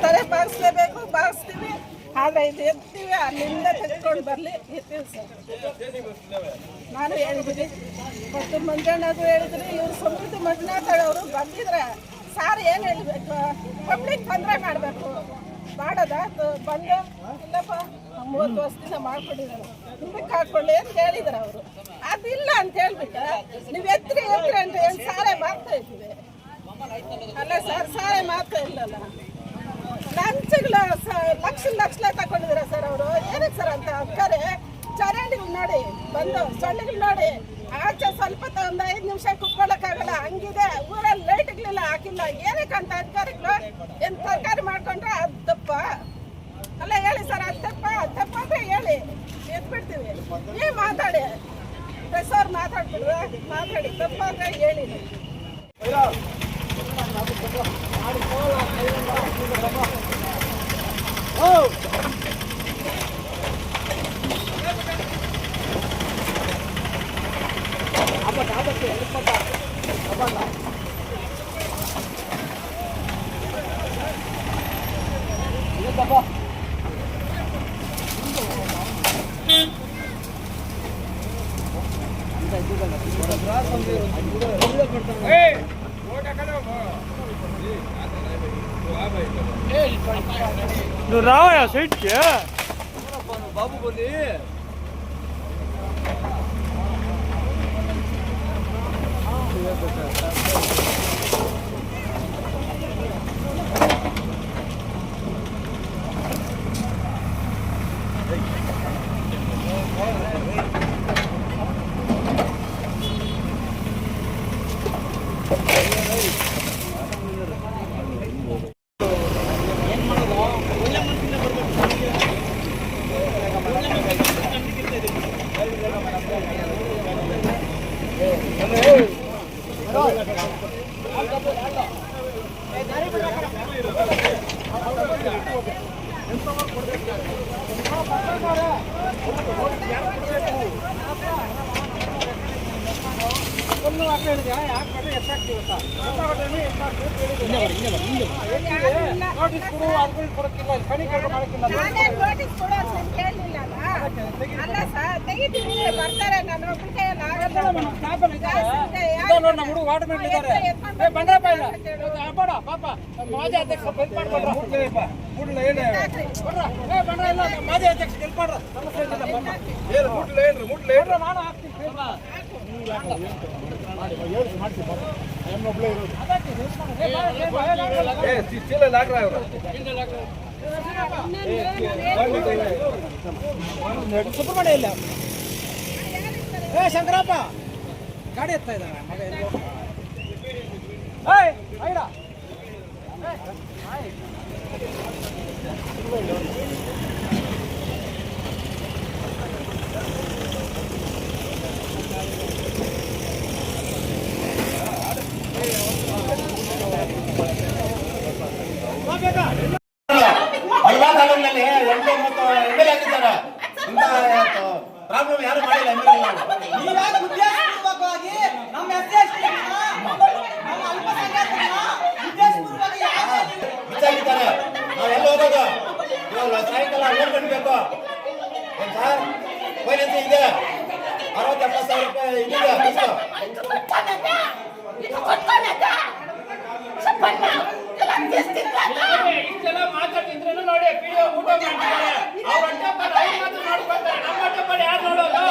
ಹೇಳ್ತಾರೆ ಬಾಗಿಸ್ಲೇಬೇಕು, ಬಾಗಿಸ್ತೀವಿ. ಆದರೆ ಇದು ಎತ್ತೀವಿ, ಅಲ್ಲಿಂದ ತೆಗೆದುಕೊಂಡು ಬರಲಿ ಎತ್ತೀವಿ ಸರ್. ನಾನು ಹೇಳಿದ್ದೀನಿ, ಮತ್ತು ಮಂಜಣ್ಣದು ಹೇಳಿದ್ರಿ, ಇವರು ಸಮೃದ್ಧಿ ಮಂಜುನಾಥ್ ಅವರು ಬಂದಿದ್ರೆ ಸಾರ್ ಏನು ಹೇಳಬೇಕು, ಪಬ್ಲಿಕ್ ತೊಂದರೆ ಮಾಡಬೇಕು, ಮಾಡೋದ ಬಂದು ಇಲ್ಲಪ್ಪ 30 ವರ್ಷದಿಂದ ಮಾಡ್ಕೊಂಡಿದ್ದಾರೆ, ಹಿಂದಕ್ಕೆ ಹಾಕ್ಕೊಳ್ಳಿ ಅಂತ ಹೇಳಿದ್ರು ಅವರು. ಅದಿಲ್ಲ ಅಂತ ಹೇಳ್ಬಿಟ್ಟು ನೀವು ಎತ್ರಿ ಅಂತ ಏನು ಸಾರೆ ಮಾಡ್ತಾ ಇದ್ದೀವಿ ಅಲ್ಲ ಸರ್, ಸಾರೆ ಮಾಡ್ತಾ ಇಲ್ಲಲ್ಲ. ಲಂಚಗಳು ಲಕ್ಷ ತಗೊಂಡಿದ್ದೀರ ಸರ್ ಅವರು. ಏನಕ್ಕೆ ಸರ್ ಅಂತ ಅಕ್ಕರೆ ಚರಂಡಿಗಳು ನೋಡಿ, ಬಂದು ಸೊಳ್ಳೆಗಳು ನೋಡಿ, ಆಚೆ ಸ್ವಲ್ಪ ಒಂದು 5 ನಿಮಿಷ ಕುತ್ಕೊಳ್ಳೋಕ್ಕಾಗಲ್ಲ, ಹಂಗಿದೆ. ಊರಲ್ಲಿ ಲೈಟ್ಗಳೆಲ್ಲ ಹಾಕಿಲ್ಲ, ಏನಕ್ಕೆ ಅಂತ ಅಧಿಕಾರಿಗಳು ಏನು ತರಕಾರಿ ಮಾಡ್ಕೊಂಡ್ರೆ ಅದು ತಪ್ಪ ಅಲ್ಲ ಹೇಳಿ ಸರ್. ಅದು ತಪ್ಪ ಅಂದ್ರೆ ಹೇಳಿ, ಎತ್ಬಿಡ್ತೀವಿ. ನೀವು ಮಾತಾಡಿ ಸರ್, ಮಾತಾಡ್ಬಿಡ್ರೆ ಮಾತಾಡಿ, ತಪ್ಪ ಅಂದ್ರೆ ಹೇಳಿ. నువ్వు రావా సైడ్కి బాబు పోనీ ಮಾಜಿ ಅಧ್ಯಕ್ಷ ಸುಬ್ರಹ್ಮಣ್ಯ ಇಲ್ಲ. ಶಂಕರಪ್ಪ ಗಾಡಿ ಎತ್ತಾ ಇದ್ದಾನೆ ಮಗ. ಪ್ರಾಬ್ಲಮ್ ಯಾರು ಮಾಡಿಲ್ಲ. ನಾವೆಲ್ಲ ಹೋಗೋದು ಸಾಯಂಕಾಲ ಓಡ್ಕೊಂಡ್ಬೇಕು ಸರ್. ಫೈನಾನ್ಸ್ ಇದೆ 60-70 ಸಾವಿರ ರೂಪಾಯಿ ಇಷ್ಟೆಲ್ಲ ಮಾತಾಡ್ತಿದ್ರು ನೋಡಿ. ಊಟ ಮಾಡ್ತಾರೆ ಅವ್ರ ನೋಡ್ಕೊತಾರೆ, ನಮ್ಮ ಯಾರು ನೋಡೋದು?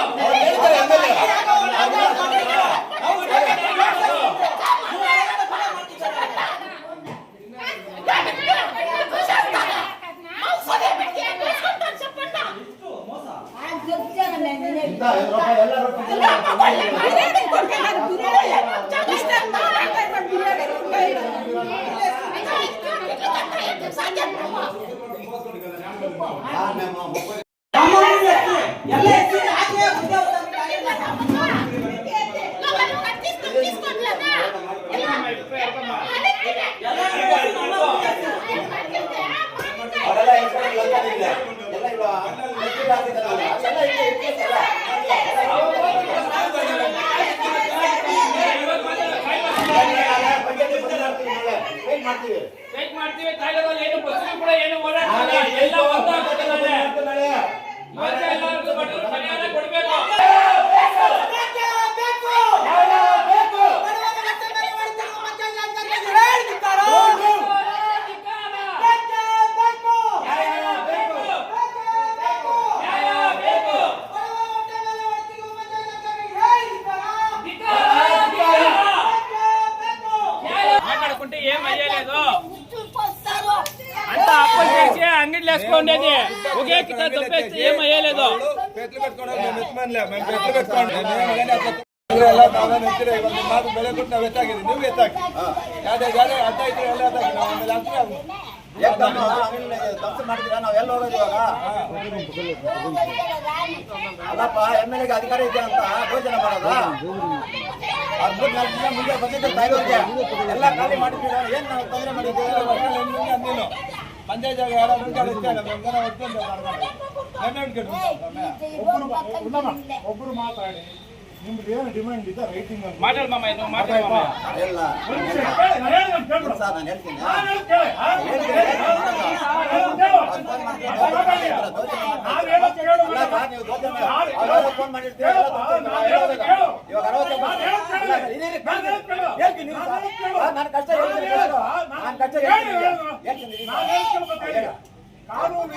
ಮಾಡ್ತೀವಿ. ಎಲ್ಲ ಬಂದ್ ಆಗ್ತದೆ ನಾಳೆ. ಇವತ್ತೇ ಎಲ್ಲರಿಗೂ ಬಡವ್ರಿಗೆ ಪರಿಹಾರ ಕೊಡ್ಬೇಕು. మాట్లాడుకుంటే ఏం అయ్యలేదు అంత అప్పులు చేసి అంగిట్లు వేసుకోండేది ఒకే కింద తప్పేస్తే ఏం అయ్యలేదు. పెట్లు పెట్టుకోవడం మేము ఎత్తుమనిలే, మేము పెట్లు పెట్టుకోండి. ಎಲ್ಲ ನಾವೇ ನಿಂತಿರಿ, ಇವತ್ತು ಮಾತು ಬೆಲೆ ಕೊಟ್ಟು ನಾವು ಎತ್ತಾಕಿದ್ವಿ, ನೀವು ಎತ್ತಾಕಿ ಯಾವ್ದೇ ಯಾವ್ದೇ ಅಡ್ಡ ಇದ್ರೆ ಎಲ್ಲ ಎತ್ತಾಕಿ ನಾವು ಆಮೇಲೆ ಹಾಕ್ತೀವಿ. ಮಾಡಿದ್ರ ನಾವ್ ಎಲ್ಲ ಹೋಗೋದು ಇವಾಗ ಅಲ್ಲಪ್ಪ MLA ಅಧಿಕಾರ ಇದೆ ಅಂತ ಘೋಷಣೆ ಮಾಡೋದು 3-4 ದಿನ ಮುಂದೆ ಬಂದಿದ್ದ ತಾಯಿಗೆ ಎಲ್ಲ ಖಾಲಿ ಮಾಡಿದ್ದೀರಾ ಏನ್ ನಾವು ತೊಂದರೆ ಮಾಡಿದ್ದೀವಿ ನೀನು ಪಂಚಾಯತ್ ಜಾಗ ಯಾರಾದ್ರೂ ಒಬ್ರು ಮಾತಾಡಿ ನಿಮ್ದು ಏನು ಡಿಮ್ಯಾಂಡ್ ಇದೆ ರೈಟಿಂಗ್ మాట్లాడు మామ నువ్వు మాట్లాడు మామ. ಎಲ್ಲ ಸರ್ ನಾನು ಹೇಳ್ತೀನಿ ಫೋನ್ ಮಾಡಿರ್ತೀವಿ ನಾನು ಕಷ್ಟ ಕಾನೂನು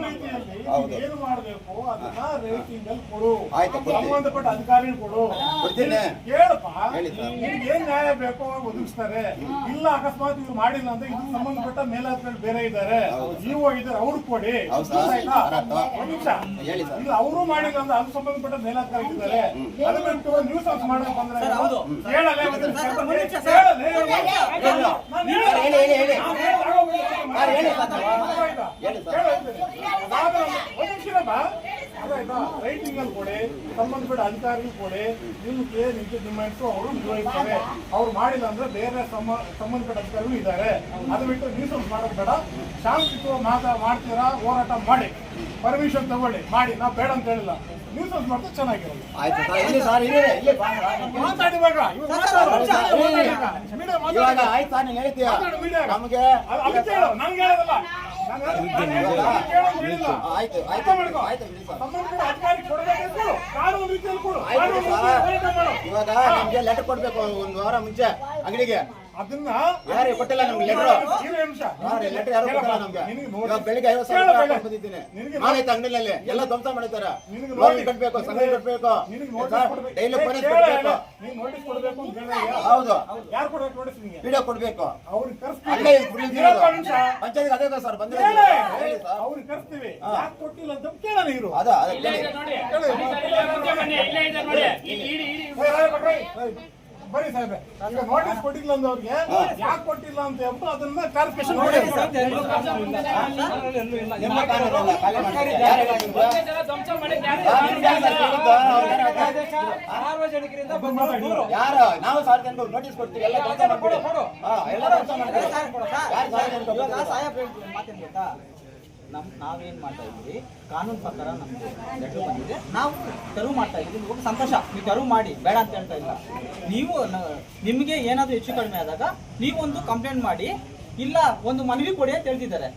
ರೀತಿಯಲ್ಲಿ ಏನು ಮಾಡಬೇಕು ಅದನ್ನ ರೇಟಿಂಗ್ ಅಲ್ಲಿ ಕೊಡು, ಆಯ್ತು, ಕೊಡ್ತೀನಿ. ಸಂಬಂಧಪಟ್ಟ ಅಧಿಕಾರಿ ಕೊಡು. ಕೊಡ್ತೀನಿ. ಕೇಳಪ್ಪ, ಹೇಳಿ ಸರ್. ನಿಮ್ಗೆ ಏನ್ ನ್ಯಾಯ ಬೇಕೋ ಒದಗಿಸ್ತಾರೆ. ಇಲ್ಲ ಅಕಸ್ಮಾತ್ ಇವ್ರು ಮಾಡಿಲ್ಲ ಅಂದ್ರೆ ಇದು ಸಂಬಂಧಪಟ್ಟ ಮೇಲಾಧಿಕಾರಿ ಬೇರೆ ಇದ್ದಾರೆ, ಇಒ ಇದ್ದಾರೆ, ಅವ್ರು ಕೊಡಿ. ಹೌದು ಸರ್. ಆಯ್ತಾ? ಕರೆಕ್ಟ್. ಒಂದ್ ನಿಮಿಷ, ಹೇಳಿ ಸರ್. ಇಲ್ಲ ಅವರು ಮಾಡಿಲ್ಲ ಅಂದ್ರೆ ಅದು ಸಂಬಂಧಪಟ್ಟ ಮೇಲಾಧಿಕಾರಿ ಇದ್ದಾರೆ, ಅದು ಬಿಟ್ಟು ನ್ಯೂಸ್ ಹೌಸ್ ಮಾಡಕ್ ಬಂದ್ರೆ ಹೇಳಲೇ ಹೇಳಿ. ಹೇಳಿ. ರೈಟಿಂಗ್ ಅಲ್ಲಿ ಕೊಡಿ, ಸಂಬಂಧಪಟ್ಟ ಅಧಿಕಾರಿಗಳು ಕೊಡಿ, ನಿಮ್ಗೆ ನಿಜ ಡಿಮ್ಯಾಂಡ್ಸ್ ಅವರು ನಿರ್ವಹಿಸ್ತಾರೆ. ಅವ್ರು ಮಾಡಿಲ್ಲ ಅಂದ್ರೆ ಬೇರೆ ಸಂಬಂಧಪಟ್ಟ ಅಧಿಕಾರಿಗಳು ಇದ್ದಾರೆ. ಅದು ಬಿಟ್ಟು ನ್ಯೂಸ್ ಮಾಡೋದು ಬೇಡ. ಶಾಂತಿಯುತ ಮಾಡ್ತೀರಾ, ಹೋರಾಟ ಮಾಡಿ, ಪರ್ಮಿಷನ್ ತಗೊಳ್ಳಿ, ಮಾಡಿ. ನಾವು ಬೇಡ ಅಂತ ಹೇಳಿಲ್ಲ, ನ್ಯೂಸ್ ಮಾಡಿದ್ರೆ ಚೆನ್ನಾಗಿರೋದು. ಆಯ್ತು ಸರ್, ಇಲ್ಲಿ ಸರ್ ಇಲ್ಲಿ ಮಾತಾಡಿ ಇವಾಗ ಇವಾಗ ಆಯ್ತು ಸರ್, ನೀನು ಹೇಳ್ತೀಯ ನಮಗೆ ಅದಕ್ಕೆ ಹೇಳು, ನಂಗೆ ಹೇಳೋದಲ್ಲ. ಆಯ್ತು ಆಯ್ತು ಆಯ್ತು ಬಿಡಿ ಸರ್. ಸಂಬಂಧಪಟ್ಟ ಅಧಿಕಾರಿ ಕೊಡಬೇಕು, ಕಾನೂನು ರೀತಿಯಲ್ಲಿ ಕೊಡು. ಆಯ್ತು ಇವಾಗ ನಮ್ಗೆ ಲೆಟರ್ ಕೊಡ್ಬೇಕು 1 ವಾರ ಮುಂಚೆ ಅಂಗಡಿಗೆ. ಅದನ್ನ ಯಾರು ಕೊಟ್ಟಿಲ್ಲ ನಮ್ಗೆ ಲೆಟರ್. ಲೆಟರ್ ಯಾರು ಕೊಟ್ಟಿಲ್ಲ ನಮ್ಗೆ. ಇವಾಗ ಬೆಳಿಗ್ಗೆ 50,000 ರೂಪಾಯಿ ಬಂದಿದ್ದೀನಿ. ಮಾಡೈತೆ ಅಂಗಡಿನಲ್ಲಿ ಎಲ್ಲ ಧ್ವಂಸ ಮಾಡಿದ್ದಾರೆ. ಲೋನ್ ಕಟ್ಟಬೇಕು, ಸಂಘ ಕಟ್ಟಬೇಕು, ಡೈಲಿ ಫೈನಾನ್ಸ್ ಕಟ್ಟಬೇಕು. ನೋಟಿಸ್ ಕೊಡಬೇಕು ಅಂತ ಹೇಳಿದ್ರೆ ಹೌದು, ಯಾರು ಕೊಡಬೇಕು ನೋಟಿಸ್? ನಿಮಗೆ ವಿಡಿಯೋ ಕೊಡ್ಬೇಕು. ಅವ್ರಿಗೆ ಅಲ್ಲೇ ಕರ್ಸ್ತೀವಿ, ಪಂಚಾಯತ್ ಅದೇ ಸರ್ ಬಂದ್ರೆ ಹೇಳಿ ಸರ್. ಅವ್ರಿಗೆ ಕರ್ಸ್ತೀವಿ. ಯಾಕೆ ಕೊಟ್ಟಿಲ್ಲ ಅಂತ ಕೇಳೋಣ ಇರು. ಅದ ಇಲ್ಲೇ ಇದೆ ನೋಡಿ, ಇಲ್ಲೇ ಇದೆ ನೋಡಿ. ಇಡಿ ಬರೀ ಸಾಹೇಬ್ರೆ, ಈಗ ನೋಟಿಸ್ ಕೊಟ್ಟಿಲ್ಲ ಅಂದ್ರೆ ಅವ್ರಿಗೆ ಯಾಕೆ ಕೊಟ್ಟಿಲ್ಲ ಅಂತ ಹೇಳ್ಬಿಟ್ಟು ಅದನ್ನ ಕ್ಲಾರಿಫಿಕೇಶನ್ ಮಾಡಿ. ನಿಮ್ಮ ಕಾನೂನು ಅಲ್ಲ, ಖಾಲಿ ಮಾಡಿ. ಯಾರು ಹೇಳಿದ್ರು? ಒಂದೇ ಜನ ಧ್ವಂಸ ಮಾಡಿದ್ದು ಯಾರು? ಯಾರು? ನಾವು ಸಾರ್ವಜನಿಕರು ನೋಟಿಸ್ ಕೊಡ್ತೀವಿ, ಎಲ್ಲ ಧ್ವಂಸ ಮಾಡ್ಬಿಡಿ. ಎಲ್ಲ ಧ್ವಂಸ ಮಾಡ್ಬಿಡಿ. ಯಾರು ಸಾರ್ವಜನಿಕರು? ಮಾತೇನು ಗೊತ್ತಾ, ನಾವೇನ್ ಮಾಡ್ತಾ ಇದ್ದೀವಿ, ಕಾನೂನು ಪ್ರಕಾರ ನಮ್ಗೆ ಲೆಟರ್ ಬಂದಿದೆ, ನಾವು ತೆರವು ಮಾಡ್ತಾ ಇದ್ದೀವಿ. ಇವಾಗ ಸಂತೋಷ, ನೀವು ತೆರವು ಮಾಡಿ, ಬೇಡ ಅಂತ ಹೇಳ್ತಾ ಇಲ್ಲ. ನೀವು ನಿಮಗೆ ಏನಾದರೂ ಹೆಚ್ಚು ಕಡಿಮೆ ಆದಾಗ ನೀವೊಂದು ಕಂಪ್ಲೇಂಟ್ ಮಾಡಿ, ಇಲ್ಲ ಒಂದು ಮನವಿ ಕೊಡಿ ಅಂತ ಹೇಳ್ತಿದ್ದಾರೆ.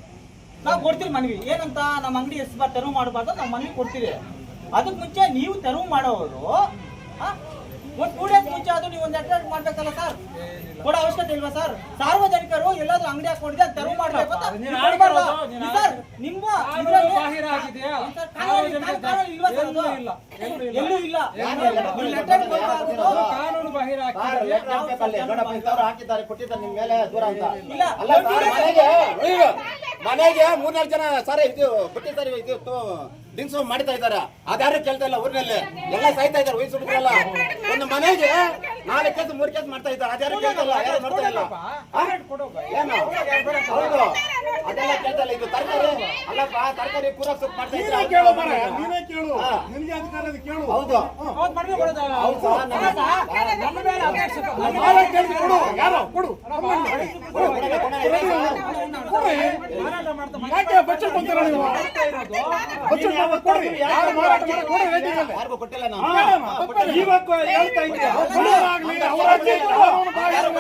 ನಾವು ಕೊಡ್ತೀವಿ ಮನವಿ. ಏನಂತ, ನಮ್ಮ ಅಂಗಡಿ ಎಷ್ಟು ಬಾರ್ ತೆರವು ಮಾಡಬಾರ್ದು, ನಾವು ಮನವಿ ಕೊಡ್ತೀವಿ. ಅದಕ್ಕೆ ಮುಂಚೆ ನೀವು ತೆರವು ಮಾಡೋರು ಒಂದು 2 ಡೇಸ್ ಮುಂಚೆ ಅದು ನೀವು ಒಂದು ಲೆಟರ್ ಮಾಡ್ಬೇಕಲ್ಲ ಸರ್, ಕೊಡೋ ಅವಶ್ಯಕತೆ ಇಲ್ವಾ ಸರ್? ಸಾರ್ವಜನಿಕರು ಎಲ್ಲಾದ್ರೂ ಅಂಗಡಿ ಹಾಕೊಂಡಿದೆ ಅದು ತೆರವು ಮಾಡ್ಬೇಕು ಅಂತ ಸರ್. ನಿಮ್ಮ ಎಲ್ಲೂ ಇಲ್ಲ, ಕಾನೂನು ಬಾಹಿರ ಹಾಕಿದ್ದಾರೆ, ಕೊಟ್ಟಿದ್ದಾರೆ ನಿಮ್ಮ ಮೇಲೆ ದೂರ ಅಂತ. ಇಲ್ಲ. ಅಲ್ಲ ಮನೆಗೆ 3-4 ಜನ ಸರ್ ಇದು ಕೊಟ್ಟಿದ್ದಾರೆ, ಇದು ಡಿಂಗ್ಸು ಮಾಡ್ತಾ ಇದ್ದಾರೆ. ಅದ್ಯಾರು ಕೇಳ್ತಾ ಇಲ್ಲ, ಊರಿನಲ್ಲಿ ಎಲ್ಲ ಸಾಯ್ತಾ ಇದ್ದಾರೆ ವಯಸ್ಸು ಹುಡುಗರೆಲ್ಲ. ಒಂದು ಮನೆಗೆ 4 ಕೇಸ್ 3 ಕೇಸ್ ಮಾಡ್ತಾ ಇದ್ದಾರೆ, ಅದ್ಯಾರು ಕೇಳ್ತಾ ಇಲ್ಲ, ಯಾರು ನೋಡ್ತಾ ಇಲ್ಲ. ಏನು ಹೌದು, ಅದೆಲ್ಲ ಕೇಳ್ತಾ ಇಲ್ಲ. ಇದು ತರಕಾರಿ ಅಲ್ಲಪ್ಪ, ತರಕಾರಿ ಪೂರ ಸೊಪ್ಪು ಮಾಡ್ತಾ ನೀನೇ ಇದ್ದಾರೆ. ಕೇಳು ಮರ, ನೀನೇ ಕೇಳು, ನಿನಗೆ ಅಧಿಕಾರ ಇದೆ, ಕೇಳು. ಹೌದು ಹೌದು ಸರ್, ಕೊಡು, ಯಾರೋ ಕೊಡು. ಯಾಕೆ ಬಚ್ಚಲ್ ಬಂತೀರ ನೀವು? ಬಚ್ಚಲ್ ಕೊಡ್ರಿ, ಯಾರು ಮಾರಾಟ ಮಾಡಿ ಕೊಡಿ ರೇಟಿಂಗ್ ಅಲ್ಲಿ. ಯಾರಿಗೂ ಕೊಟ್ಟಿಲ್ಲ ನಾವು. ಇವಾಗ ಹೇಳ್ತಾ ಇದ್ದೀರಾ, ಕೊಡೋದಾಗ್ಲಿ, ಅವರಾಗ್ಲಿ, ಯಾರು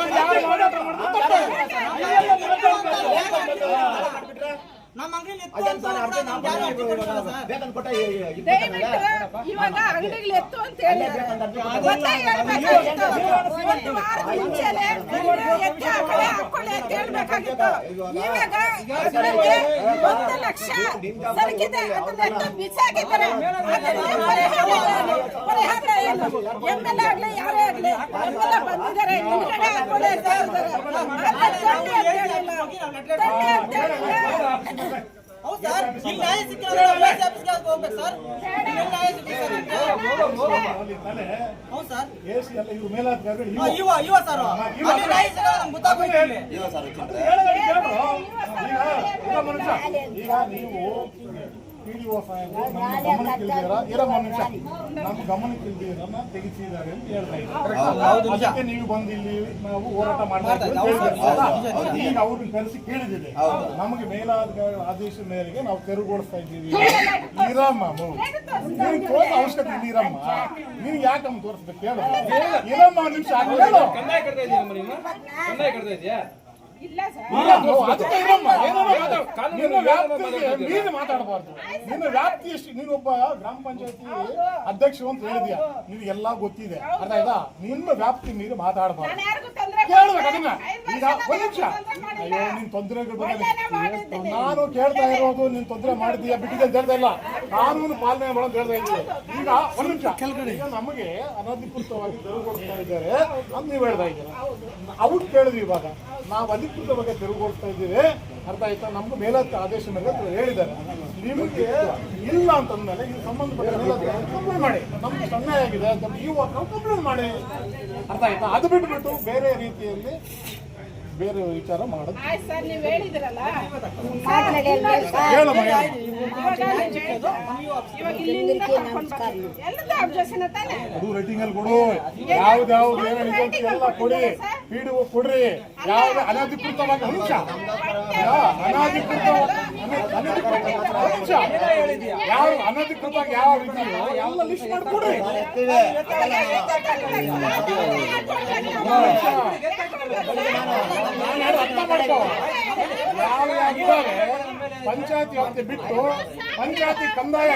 ಮಾರಾಟ ಮಾಡ್ತಾರೆ ಅದೇನ್ ಸರ್ ಅರ್ಜಿ ನಾವು ಬೇಕಂತ ಕೊಟ್ಟ ದಯವಿಟ್ಟು ಇವಾಗ ಅಂಗಡಿಗಳು ಎತ್ತು ಅಂತ ಹೇಳಿ ಮತ್ತೆ ಹೇಳ್ಬೇಕಾಗಿತ್ತು. ಒಂದು ವಾರ ಮುಂಚೆನೆ ಎತ್ತಿ ಆ ಕಡೆ ಹಾಕೊಳ್ಳಿ ಅಂತ ಹೇಳ್ಬೇಕಾಗಿತ್ತು. ಇವಾಗ ಅದ್ರಲ್ಲಿ 1 ಲಕ್ಷ ಸರಕಿದೆ, ಅದನ್ನೆಲ್ಲ ಬಿಸಾಕಿದ್ದಾರೆ. ಪರಿಹಾರ ಏನು? MLA ಆಗ್ಲಿ ಯಾರೇ ಆಗ್ಲಿ MLA ಬಂದಿದ್ದಾರೆ, ಹಿಂದ್ಗಡೆ ಹಾಕೊಳ್ಳಿ ಅಂತ ಹೇಳಿದ್ದಾರೆ. ತಂದೆ ಅಂತ ಹೇಳಿಲ್ಲ. ಹೌದು ಸರ್, ಇಲ್ಲಿ ನ್ಯಾಯ ಸಿಕ್ಕಿದ್ರೆ PSC ಆಫೀಸ್ಗೆ ಹೋಗ್ಬೇಕು ಸರ್. ಇಲ್ಲಿ ನ್ಯಾಯ ಸಿಕ್ಕಿದ್ರೆ ಹೌದು ಸರ್. AC ಎಲ್ಲ ಇವ್ರು ಮೇಲಾಧಿಕಾರಿಗಳು ಇವ ಸರ್ ಅಲ್ಲಿ ನ್ಯಾಯ ಸಿಕ್ಕಿದ್ರೆ ನಮ್ಗೆ ಗೊತ್ತಾಗೋಯ್ತು ಇಲ್ಲಿ. ಈಗ ನೀವು PDO ಸಾಹೇಬರು ನಮ್ಮ ಗಮನಕ್ಕೆ ಇಲ್ದಿರ ಇರೋ ಮನುಷ್ಯ ನಮ್ಮ ಗಮನಕ್ಕೆ ಇಲ್ದಿರನ್ನ ತೆಗಿಸಿದ್ದಾರೆ ಅಂತ ಹೇಳ್ತಾ ಇದ್ದಾರೆ. ಅದಕ್ಕೆ ನೀವು ಬಂದು ಇಲ್ಲಿ ನಾವು ಹೋರಾಟ ಮಾಡ್ತಾ ಇದ್ದೀವಿ. ಈಗ ಅವ್ರನ್ನ ಕರೆಸಿ ಕೇಳಿದಿದೆ, ನಮಗೆ ಮೇಲಾಧಿಕಾರಿ ಆದೇಶ ಮೇರೆಗೆ ನಾವು ತೆರವುಗೊಳಿಸ್ತಾ ಇದ್ದೀವಿ. ಇರಮ್ಮ ನೀವು ತೋರಿಸ ಅವಶ್ಯಕತೆ ಇಲ್ಲ. ಇರಮ್ಮ ನೀವು ಯಾಕಮ್ಮ ತೋರಿಸ್ಬೇಕು ಹೇಳು. ಇರಮ್ಮ ನಿಮಿಷ ಆಗಲ್ಲ ಕಂದಾಯ ಕಟ್ತಾ ಇದೀಯಮ್ಮ ನೀನು? ಕಂದಾಯ ಕಟ್ತಾ ಇದೀಯಾ? ಇಲ್ಲ ಸರ್. ಅದಕ್ಕೆ ಇರಮ್ಮ ನಿನ್ನ ವ್ಯಾಪ್ತಿಗೆ ನೀನು ಮಾತಾಡಬಾರ್ದು. ನಿನ್ನ ವ್ಯಾಪ್ತಿ ಎಷ್ಟು? ನೀನೊಬ್ಬ ಗ್ರಾಮ ಪಂಚಾಯತಿ ಅಧ್ಯಕ್ಷರು ಅಂತ ಹೇಳಿದ್ಯಾ, ನಿನಗೆಲ್ಲ ಗೊತ್ತಿದೆ, ಅರ್ಥ ಆಯ್ತಾ? ನಿನ್ನ ವ್ಯಾಪ್ತಿ ಮೀರಿ ಮಾತಾಡಬಾರ್ದು. ನಾನು ಯಾರಿಗೂ ತೊಂದರೆ ಕೇಳ್ಬೇಕು ಅದನ್ನ. ಈಗ ಮಾಡಿಲ್ಲ. ಒಂದ್ ನಿಮಿಷ, ಅಯ್ಯೋ ನಿನ್ ತೊಂದರೆಗಳು ಬಂದ ನಾನು ಕೇಳ್ತಾ ಇರೋದು ನೀನ್ ತೊಂದರೆ ಮಾಡಿದೀಯ ಬಿಟ್ಟಿದೆ ಅಂತ ಹೇಳ್ತಾ ಇಲ್ಲ, ಕಾನೂನು ಪಾಲನೆ ಮಾಡೋದು ಹೇಳ್ತಾ ಇದ್ದೀವಿ. ಈಗ ಒಂದ್ ನಿಮಿಷ, ಈಗ ನಮಗೆ ಅನಧಿಕೃತವಾಗಿ ತೆರವುಗೊಳಿಸ್ತಾ ಇದ್ದಾರೆ ಅಂತ ನೀವು ಹೇಳ್ತಾ ಇದ್ದೀರ. ಅವ್ರು ಕೇಳಿದ್ವಿ, ಇವಾಗ ನಾವು ಅಧಿಕೃತವಾಗಿ ತೆರವುಗೊಳಿಸ್ತಾ ಇದ್ದೀವಿ, ಅರ್ಥ ಆಯ್ತಾ? ನಮ್ಗೆ ಮೇಲಾಧಿಕಾರಿ ಆದೇಶ ಮೇಲೆ ಹೇಳಿದ್ದಾರೆ. ನಿಮಗೆ ಇಲ್ಲ ಅಂತಂದ್ಮೇಲೆ ಇದು ಸಂಬಂಧಪಟ್ಟ ಮೇಲಾಧಿಕಾರಿ ಕಂಪ್ಲೇಂಟ್ ಮಾಡಿ, ನಮ್ಗೆ ಸನ್ನೆ ಆಗಿದೆ ಅಂತ ನೀವು ಕಂಪ್ಲೇಂಟ್ ಮಾಡಿ, ಅರ್ಥ ಆಯ್ತಾ? ಅದು ಬಿಟ್ಬಿಟ್ಟು ಬೇರೆ ರೀತಿಯಲ್ಲಿ ಬೇರೆ ವಿಚಾರ ಮಾಡೋದು ಆಯ್ತು ಸರ್, ನೀವು ಹೇಳಿದ್ರಲ್ಲ ಹೇಳಮ್ಮ. ಇವಾಗ ಇಲ್ಲಿಂದ ಕರ್ಕೊಂಡು ಬರ್ತೀವಿ. ಎಲ್ಲದೂ ಅಬ್ಜೆಕ್ಷನ್ ತಾನೆ. ಅದು ರೇಟಿಂಗ್ ಅಲ್ಲಿ ಕೊಡು, ಯಾವ್ದು ಏನಿದೆ ಅಂತ ಎಲ್ಲ ಕೊಡಿ, PDO ಕೊಡ್ರಿ. ಯಾವ್ದು ಅನಧಿಕೃತವಾಗಿ ಅಂಶ ಯಾವ ಅನಧಿಕೃತವಾಗಿ ಯಾವ ರೀತಿಯೋ ಎಲ್ಲ ಲಿಸ್ಟ್ ಮಾಡಿ ಕೊಡ್ರಿ. ಅರ್ಥ ಮಾಡ್ಕೋ, ಯಾವ ಯಾವ್ದಾರೆ ಪಂಚಾಯತಿ ವ್ಯಾಪ್ತಿ ಬಿಟ್ಟು ಪಂಚಾಯತಿ ಕಂದಾಯ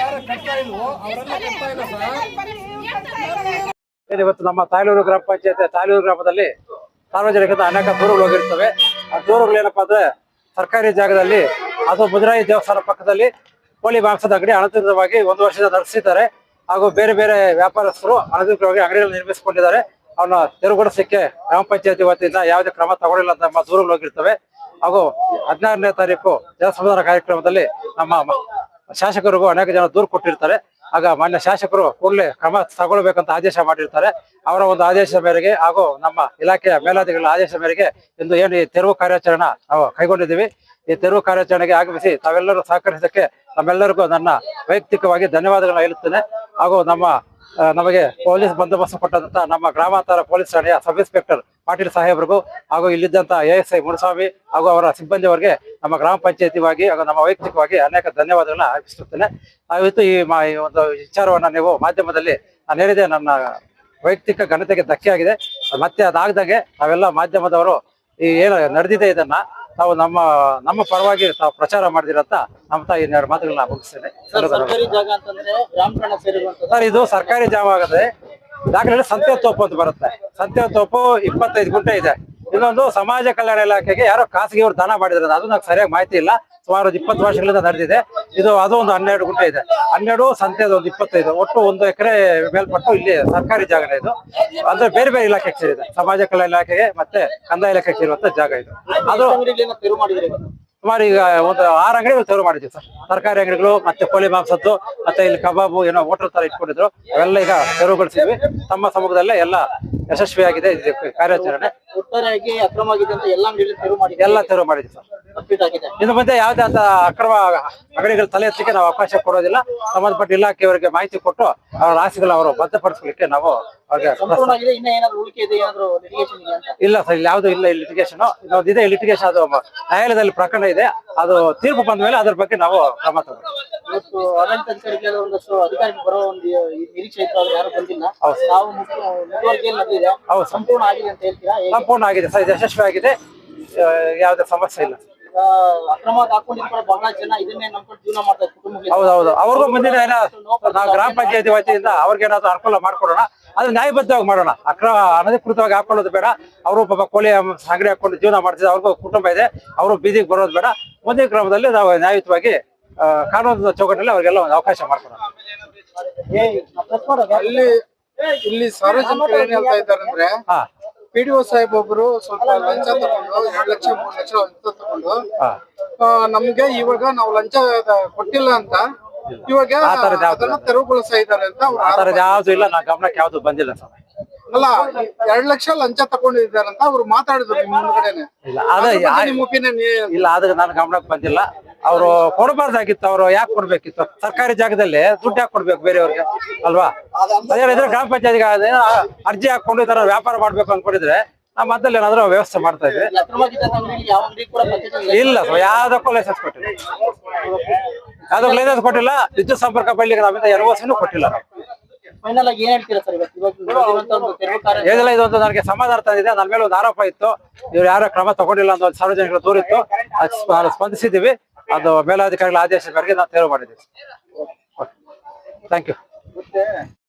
ಯಾರು ಕಟ್ತಾ ಇಲ್ವೋ ಅವರೆಲ್ಲ ಕಟ್ತಾ ಇಲ್ಲ ಸರ್. ಇವತ್ತು ನಮ್ಮ ತಾಯ್ಲೂರು ಗ್ರಾಮ ಪಂಚಾಯತ್ ತಾಯ್ಲೂರು ಗ್ರಾಮದಲ್ಲಿ ಸಾರ್ವಜನಿಕರಿಂದ ಅನೇಕ ದೂರುಗಳು ಹೋಗಿರ್ತವೆ. ಆ ದೂರುಗಳು ಏನಪ್ಪಾ ಅಂದ್ರೆ, ಸರ್ಕಾರಿ ಜಾಗದಲ್ಲಿ ಅದು ಮುಜರಾಯಿ ದೇವಸ್ಥಾನ ಪಕ್ಕದಲ್ಲಿ ಕೋಳಿ ಮಾಂಸದ ಅಂಗಡಿ ಅನಧಿಕೃತವಾಗಿ 1 ವರ್ಷದಿಂದ ನಡೆಸಿದ್ದಾರೆ. ಹಾಗೂ ಬೇರೆ ಬೇರೆ ವ್ಯಾಪಾರಸ್ಥರು ಅನಧಿಕೃತವಾಗಿ ಅಂಗಡಿಗಳನ್ನು ನಿರ್ಮಿಸಿಕೊಂಡಿದ್ದಾರೆ. ಅವನ್ನ ತೆರವುಗೊಳಿಸಲಿಕ್ಕೆ ಗ್ರಾಮ ಪಂಚಾಯತಿ ವತಿಯಿಂದ ಯಾವುದೇ ಕ್ರಮ ತಗೊಳ್ಳಿಲ್ಲ ಅಂತ ನಮ್ಮ ದೂರುಗಳು ಹೋಗಿರ್ತವೆ. ಹಾಗೂ 16ನೇ ತಾರೀಕು ಜನಸಂಧಾನ ಕಾರ್ಯಕ್ರಮದಲ್ಲಿ ನಮ್ಮ ಶಾಸಕರಿಗೂ ಅನೇಕ ಜನ ದೂರು ಕೊಟ್ಟಿರ್ತಾರೆ. ಆಗ ಮಾನ್ಯ ಶಾಸಕರು ಕೂಡಲೇ ಕ್ರಮ ತಗೊಳ್ಬೇಕಂತ ಆದೇಶ ಮಾಡಿರ್ತಾರೆ. ಅವರ ಒಂದು ಆದೇಶದ ಮೇರೆಗೆ ಹಾಗೂ ನಮ್ಮ ಇಲಾಖೆಯ ಮೇಲಾಧಿಕಾರಿಗಳ ಆದೇಶ ಮೇರೆಗೆ ಇಂದು ಏನು ಈ ತೆರವು ಕಾರ್ಯಾಚರಣೆ ನಾವು ಕೈಗೊಂಡಿದ್ದೀವಿ. ಈ ತೆರವು ಕಾರ್ಯಾಚರಣೆಗೆ ಆಗಮಿಸಿ ತಾವೆಲ್ಲರೂ ಸಹಕರಿಸಕ್ಕೆ ನಮ್ಮೆಲ್ಲರಿಗೂ ನನ್ನ ವೈಯಕ್ತಿಕವಾಗಿ ಧನ್ಯವಾದಗಳನ್ನ ಹೇಳುತ್ತೇನೆ. ಹಾಗೂ ನಮಗೆ ಪೊಲೀಸ್ ಬಂದೋಬಸ್ತ್ ಕೊಟ್ಟಂತ ನಮ್ಮ ಗ್ರಾಮಾಂತರ ಪೊಲೀಸ್ ಠಾಣೆಯ ಸಬ್ ಇನ್ಸ್ಪೆಕ್ಟರ್ ಪಾಟೀಲ್ ಸಾಹೇಬ್ರಿಗೂ ಹಾಗೂ ಇಲ್ಲಿದ್ದಂತ ASI ಮುನಿಸ್ವಾಮಿ ಹಾಗೂ ಅವರ ಸಿಬ್ಬಂದಿಯವರಿಗೆ ನಮ್ಮ ಗ್ರಾಮ ಪಂಚಾಯತಿವಾಗಿ ಹಾಗೂ ನಮ್ಮ ವೈಯಕ್ತಿಕವಾಗಿ ಅನೇಕ ಧನ್ಯವಾದಗಳನ್ನ ಅರ್ಪಿಸುತ್ತೇನೆ. ಇವತ್ತು ಈ ಒಂದು ವಿಚಾರವನ್ನ ನೀವು ಮಾಧ್ಯಮದಲ್ಲಿ ನಾನು ಹೇಳಿದೆ, ನನ್ನ ವೈಯಕ್ತಿಕ ಘನತೆಗೆ ಧಕ್ಕೆ ಆಗಿದೆ. ಮತ್ತೆ ಅದಾಗದಾಗೆ ನಾವೆಲ್ಲ ಮಾಧ್ಯಮದವರು ಈ ಏನು ನಡೆದಿದೆ ಇದನ್ನ ತಾವು ನಮ್ಮ ಪರವಾಗಿ ತಾವು ಪ್ರಚಾರ ಮಾಡಿದಿರಂತ ನಮ್ಮ ತಾಯಿ ಮಾತುಗಳನ್ನ ಮುಗಿಸ್ತೇನೆ. ಸರ್ಕಾರಿ ಜಾಗ ಅಂತಂದ್ರೆ ಗ್ರಾಮೀಣ ಸೇರಿರುವಂತದ್ದು ಸರ್, ಇದು ಸರ್ಕಾರಿ ಜಾಗ ಆಗದೆ ದಾಖಲೆ ಸಂತೆ ತೋಪು ಅಂತ ಬರುತ್ತೆ. ಸಂತೆ ತೋಪು 25 ಗುಂಟೆ ಇದೆ. ಇನ್ನೊಂದು ಸಮಾಜ ಕಲ್ಯಾಣ ಇಲಾಖೆಗೆ ಯಾರೋ ಖಾಸಗಿಯವರು ದಾನ ಮಾಡಿದ್ರೆ, ಅದು ನಂಗೆ ಸರಿಯಾಗಿ ಮಾಹಿತಿ ಇಲ್ಲ. ಸುಮಾರು 20 ವರ್ಷಗಳಿಂದ ನಡೆದಿದೆ. ಅದು ಒಂದು 12 ಗುಂಟೆ ಇದೆ. 12 ಸಂತೆದು ಒಂದು 25, ಒಟ್ಟು 1 ಎಕರೆ ಮೇಲ್ಪಟ್ಟು ಇಲ್ಲಿ ಸರ್ಕಾರಿ ಜಾಗನೇ ಇದು. ಅಂದ್ರೆ ಬೇರೆ ಬೇರೆ ಇಲಾಖೆಗೆ ಸೇರಿದೆ, ಸಮಾಜ ಕಲ್ಯಾಣ ಇಲಾಖೆಗೆ ಮತ್ತೆ ಕಂದಾಯ ಇಲಾಖೆಗೆ ಸೇರುವಂತ ಜಾಗ ಇದು. ಅದು ತೆರವು ಮಾಡಿದ್ರೆ ಸುಮಾರು ಈಗ ಒಂದು 6 ಅಂಗಡಿಗಳು ತೆರವು ಮಾಡಿದ್ವಿ ಸರ್. ತರಕಾರಿ ಅಂಗಡಿಗಳು ಮತ್ತೆ ಕೋಳಿ ಮಾಂಸದ್ದು ಮತ್ತೆ ಇಲ್ಲಿ ಕಬಾಬು ಏನೋ ಹೋಟೆಲ್ ತರ ಇಟ್ಕೊಂಡಿದ್ರು, ಅವೆಲ್ಲ ಈಗ ತೆರವುಗೊಳಿಸಿದ್ವಿ. ತಮ್ಮ ಸಮ್ಮುಖದಲ್ಲೇ ಎಲ್ಲ ಯಶಸ್ವಿಯಾಗಿದೆ ಕಾರ್ಯಾಚರಣೆ. ಒಟ್ಟಾರೆಯಾಗಿ ಅಕ್ರಮವಾಗಿದೆ ಅಂತ ಎಲ್ಲ ಅಂಗಡಿಗಳು ತೆರವು ಮಾಡಿದ್ರೆ ಎಲ್ಲ ತೆರವು ಮಾಡಿದ್ವಿ ಸರ್. ಇನ್ನು ಮುಂದೆ ಯಾವುದೇ ಅಂತ ಅಕ್ರಮ ಅಂಗಡಿಗಳು ತಲೆ ಎತ್ತಲಿಕ್ಕೆ ನಾವು ಅವಕಾಶ ಕೊಡೋದಿಲ್ಲ. ಸಂಬಂಧಪಟ್ಟ ಇಲಾಖೆಯವರಿಗೆ ಮಾಹಿತಿ ಕೊಟ್ಟು ಅವರ ಆಸೆಗಳು ಅವರು ಬದ್ಧಪಡಿಸಲಿಕ್ಕೆ ನಾವು ಅವ್ರಿಗೆ ಸಂಪೂರ್ಣವಾಗಿದೆ. ಇನ್ನ ಏನಾದ್ರು ಉಳಿಕೆ ಇದೆ, ಏನಾದ್ರು ಲಿಟಿಗೇಷನ್ ಇದೆ ಅಂತ? ಇಲ್ಲ ಸರ್, ಇಲ್ಲಿ ಯಾವ್ದು ಇಲ್ಲ. ಲಿಟಿಗೇಷನ್ ಇನ್ನೊಂದು ಇದೆ, ಲಿಟಿಗೇಷನ್ ಅದು ನ್ಯಾಯಾಲಯದಲ್ಲಿ ಪ್ರಕರಣ ಇದೆ. ಅದು ತೀರ್ಪು ಬಂದ ಮೇಲೆ ಅದ್ರ ಬಗ್ಗೆ ನಾವು ಕ್ರಮ ತಗೊಳ್ತೀವಿ. ಇವತ್ತು ಆಡಳಿತ ಅಧಿಕಾರಿಗಳು ಒಂದಷ್ಟು ಅಧಿಕಾರಿಗಳು ಬರೋ ಒಂದು ನಿರೀಕ್ಷೆ ಇತ್ತು, ಆದ್ರೆ ಯಾರು ಬಂದಿಲ್ಲ. ನಾವು ಮುಖ್ಯವಾಗಿ ನಡೆದಿದೆ, ಸಂಪೂರ್ಣ ಆಗಿದೆ ಅಂತ ಹೇಳ್ತೀರಾ? ಸಂಪೂರ್ಣ ಆಗಿದೆ ಸರ್, ಇದು ಯಶಸ್ವಿ ಆಗಿದೆ, ಯಾವುದೇ ಸಮಸ್ಯೆ ಇಲ್ಲ. ಅಕ್ರಮವಾಗಿ ಹಾಕೊಂಡಿರ್ತಾರೆ ಬಹಳ ಜನ, ಇದನ್ನೇ ನಂಬ್ಕೊಂಡು ಜೀವನ ಮಾಡ್ತಾರೆ ಕುಟುಂಬಗಳಿಗೆ. ಹೌದೌದು, ಅವ್ರಿಗೂ ಮುಂದಿನ ನಾವು ಗ್ರಾಮ ಪಂಚಾಯತಿ ವತಿಯಿಂದ ಅವ್ರಿಗೆ ಏನಾದ್ರು ಅನುಕೂಲ ಮಾಡ್ಕೊಡೋಣ, ಅದು ನ್ಯಾಯಬದ್ಧವಾಗಿ ಮಾಡೋಣ. ಅನಧಿಕೃತವಾಗಿ ಹಾಕೊಳ್ಳೋದು ಬೇಡ. ಅವರು ಪಾಪ ಕೋಳಿ ಅಂಗಡಿ ಹಾಕೊಂಡು ಜೀವನ ಮಾಡ್ತಿದ್ದಾರೆ, ಅವ್ರಿಗೂ ಕುಟುಂಬ ಇದೆ, ಅವರು ಬೀದಿಗೆ ಬರೋದು ಬೇಡ. ಮುಂದಿನ ಕ್ರಮದಲ್ಲಿ ನಾವು ನ್ಯಾಯಯುತವಾಗಿ ಕಾನೂನು ಚೌಕಟ್ಟಲ್ಲಿ ಅವ್ರಿಗೆಲ್ಲ ಒಂದು ಅವಕಾಶ ಮಾಡ್ಕೊಡೋಣ. ಇಲ್ಲಿ ಸಾರ್ವಜನಿಕರು ಏನ್ ಹೇಳ್ತಾ ಇದ್ದಾರೆ ಅಂದ್ರೆ, ಹಾ PDO ಸಾಹೇಬ್ ಒಬ್ರು ಸ್ವಲ್ಪ ಲಂಚ ತಗೊಂಡು 2 ಲಕ್ಷ 3 ಲಕ್ಷ ಲಂಚ ತಗೊಂಡು ನಮ್ಗೆ ಇವಾಗ ನಾವು ಲಂಚ ಕೊಟ್ಟಿಲ್ಲ ಅಂತ ಇವಾಗ ಅದನ್ನ ತೆರವುಗೊಳಿಸ್ತಾ ಇದ್ದಾರೆ ಅಂತ ಅವ್ರು ಆ ಥರದ್ದು ಯಾವ್ದು ಇಲ್ಲ, ನಾ ಗಮನಕ್ಕೆ ಯಾವ್ದು ಬಂದಿಲ್ಲ ಸರ್. ಅಲ್ಲ 2 ಲಕ್ಷ ಲಂಚ ತಗೊಂಡಿದ್ದಾರೆ ಅಂತ ಅವ್ರು ಮಾತಾಡಿದ್ರು ನಿಮ್ ಮುಂದ್ಗಡೆನೆ. ಇಲ್ಲ ಅದೇ ನಿಮ್ ಒಪಿನಿಯನ್ ಇಲ್ಲ, ಅದಕ್ಕೆ ನನ್ನ ಗಮನಕ್ಕೆ ಬಂದಿಲ್ಲ. ಅವರು ಕೊಡಬಾರ್ದಾಗಿತ್ತು, ಅವರು ಯಾಕೆ ಕೊಡ್ಬೇಕಿತ್ತು? ಸರ್ಕಾರಿ ಜಾಗದಲ್ಲಿ ದುಡ್ಡು ಯಾಕೆ ಕೊಡ್ಬೇಕು ಬೇರೆಯವ್ರಿಗೆ ಅಲ್ವಾ? ಅದೇನಿದ್ರೆ ಗ್ರಾಮ ಪಂಚಾಯತಿಗೆ ಅರ್ಜಿ ಹಾಕೊಂಡು ಈ ತರ ವ್ಯಾಪಾರ ಮಾಡ್ಬೇಕು ಅನ್ಕೊಂಡಿದ್ರೆ ನಾವು ಮೊದಲು ಏನಾದ್ರು ವ್ಯವಸ್ಥೆ ಮಾಡ್ತಾ ಇದ್ವಿ. ಇಲ್ಲ ಯಾವ್ದಕ್ಕೂ ಲೈಸೆನ್ಸ್ ಕೊಟ್ಟಿಲ್ಲ, ಯಾವ್ದಕ್ಕೂ ಲೈಸೆನ್ಸ್ ಕೊಟ್ಟಿಲ್ಲ. ವಿದ್ಯುತ್ ಸಂಪರ್ಕ ಬಳ್ಳಿಗೆ ನಾವಿಂದ ಎನ್ಒಸಿನೂ ಕೊಟ್ಟಿಲ್ಲ. ಫೈನಲ್ ಆಗಿ ಏನ್ ಹೇಳ್ತೀರಾ ಸರ್ ಇವತ್ತು? ಏನಿಲ್ಲ, ಇದೊಂದು ನನಗೆ ಸಮಾಧಾನ ತಂದಿದೆ. ನನ್ನ ಮೇಲೆ ಒಂದು ಆರೋಪ ಇತ್ತು, ಇವ್ರು ಯಾರೋ ಕ್ರಮ ತಗೊಂಡಿಲ್ಲ ಅಂತ ಒಂದು ಸಾರ್ವಜನಿಕರು ದೂರಿತ್ತು. ಅದು ಸ್ಪಂದಿಸಿದ್ದೀವಿ. ಅದು ಮೇಲಾಧಿಕಾರಿಗಳ ಆದೇಶ ಮೇರೆಗೆ ನಾವು ತೆರವು ಮಾಡಿದ್ದೀವಿ. Thank you.